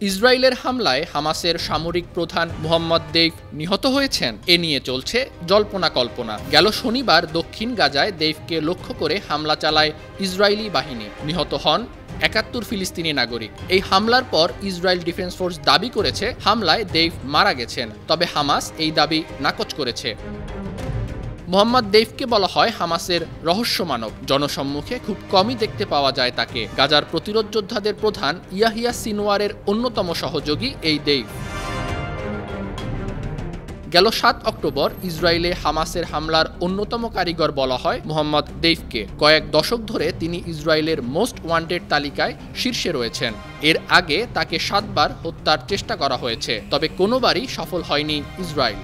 ইসরায়েলের হামলায় হামাসের সামরিক প্রধান মোহাম্মদ দেইফ নিহত হয়েছেন এ নিয়ে চলছে জল্পনা কল্পনা। গেল শনিবার দক্ষিণ গাজায় দেইফকে লক্ষ্য করে হামলা চালায় ইসরায়েলি বাহিনী। নিহত হন ৭১ ফিলিস্তিনি নাগরিক। এই হামলার পর ইসরায়েল ডিফেন্স ফোর্স দাবি করেছে হামলায় দেইফ মারা গেছেন, তবে হামাস এই দাবি নাকচ করেছে। মোহাম্মদ দেইফকে বলা হয় হামাসের রহস্য মানব। জনসম্মুখে খুব কমই দেখতে পাওয়া যায় তাকে। গাজার প্রতিরোধ যোদ্ধাদের প্রধান ইয়াহিয়া সিনওয়ারের অন্যতম সহযোগী এই দেইফ। গেল ৭ অক্টোবর ইসরায়েলে হামাসের হামলার অন্যতম কারিগর বলা হয় মোহাম্মদ দেইফকে। কয়েক দশক ধরে তিনি ইসরায়েলের মোস্ট ওয়ান্টেড তালিকায় শীর্ষে রয়েছেন। এর আগে তাকে ৭ বার হত্যার চেষ্টা করা হয়েছে, তবে কোনোবারই সফল হয়নি Israel.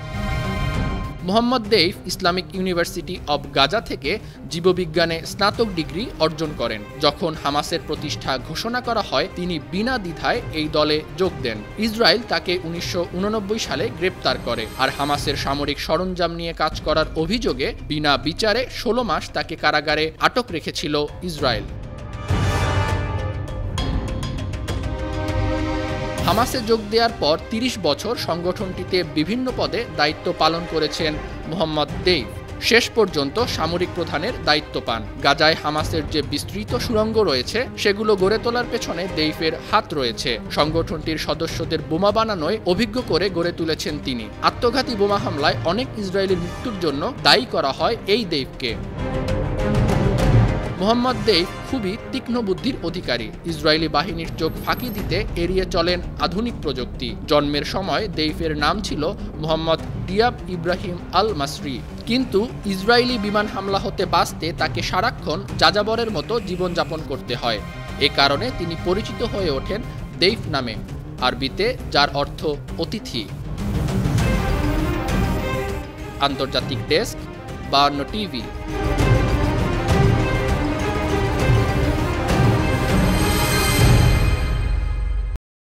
Mohammad Deif Islamic university of Gaza থেকে জীববিজ্ঞানে স্নাতক ডিগ্রি অর্জন করেন। যখন হামাসের প্রতিষ্ঠা ঘোষণা করা হয় তিনি বিনা দ্বিধায় এই দলে যোগ দেন। ইসরায়েল তাকে ১৯৮৯ সালে গ্রেপ্তার করে, আর হামাসের সামরিক সরঞ্জাম নিয়ে কাজ করার অভিযোগে বিনা বিচারে ১৬ মাস তাকে কারাগারে আটক রেখেছিল ইসরায়েল। হামাসে যোগ দেওয়ার পর ৩০ বছর সংগঠনটিতে বিভিন্ন পদে দায়িত্ব পালন করেছেন মোহাম্মদ দেইফ। শেষ পর্যন্ত সামরিক প্রধানের দায়িত্ব পান। গাজায় হামাসের যে বিস্তৃত সুড়ঙ্গ রয়েছে সেগুলো গড়ে তোলার পেছনে দেইফের হাত রয়েছে। সংগঠনটির সদস্যদের বোমা বানানোয় অভিজ্ঞ করে গড়ে তুলেছেন তিনি। আত্মঘাতী বোমা হামলায় অনেক ইসরায়েলের মৃত্যুর জন্য দায়ী করা হয় এই দেইফকে। মোহাম্মদ দেইফ খুবই তীক্ষ্ণ বুদ্ধির অধিকারী। ইসরায়েলি বাহিনীর চোখ ফাঁকি দিতে এড়িয়ে চলেন আধুনিক প্রযুক্তি। জন্মের সময় দেইফের নাম ছিল মোহাম্মদ দিয়াব ইব্রাহিম আল মাসরি, কিন্তু ইসরায়েলি বিমান হামলা হতে বাঁচতে তাকে সারাক্ষণ যাযাবরের মতো জীবনযাপন করতে হয়। এ কারণে তিনি পরিচিত হয়ে ওঠেন দেইফ নামে, আরবিতে যার অর্থ অতিথি। আন্তর্জাতিক ডেস্ক, ৫২ টিভি।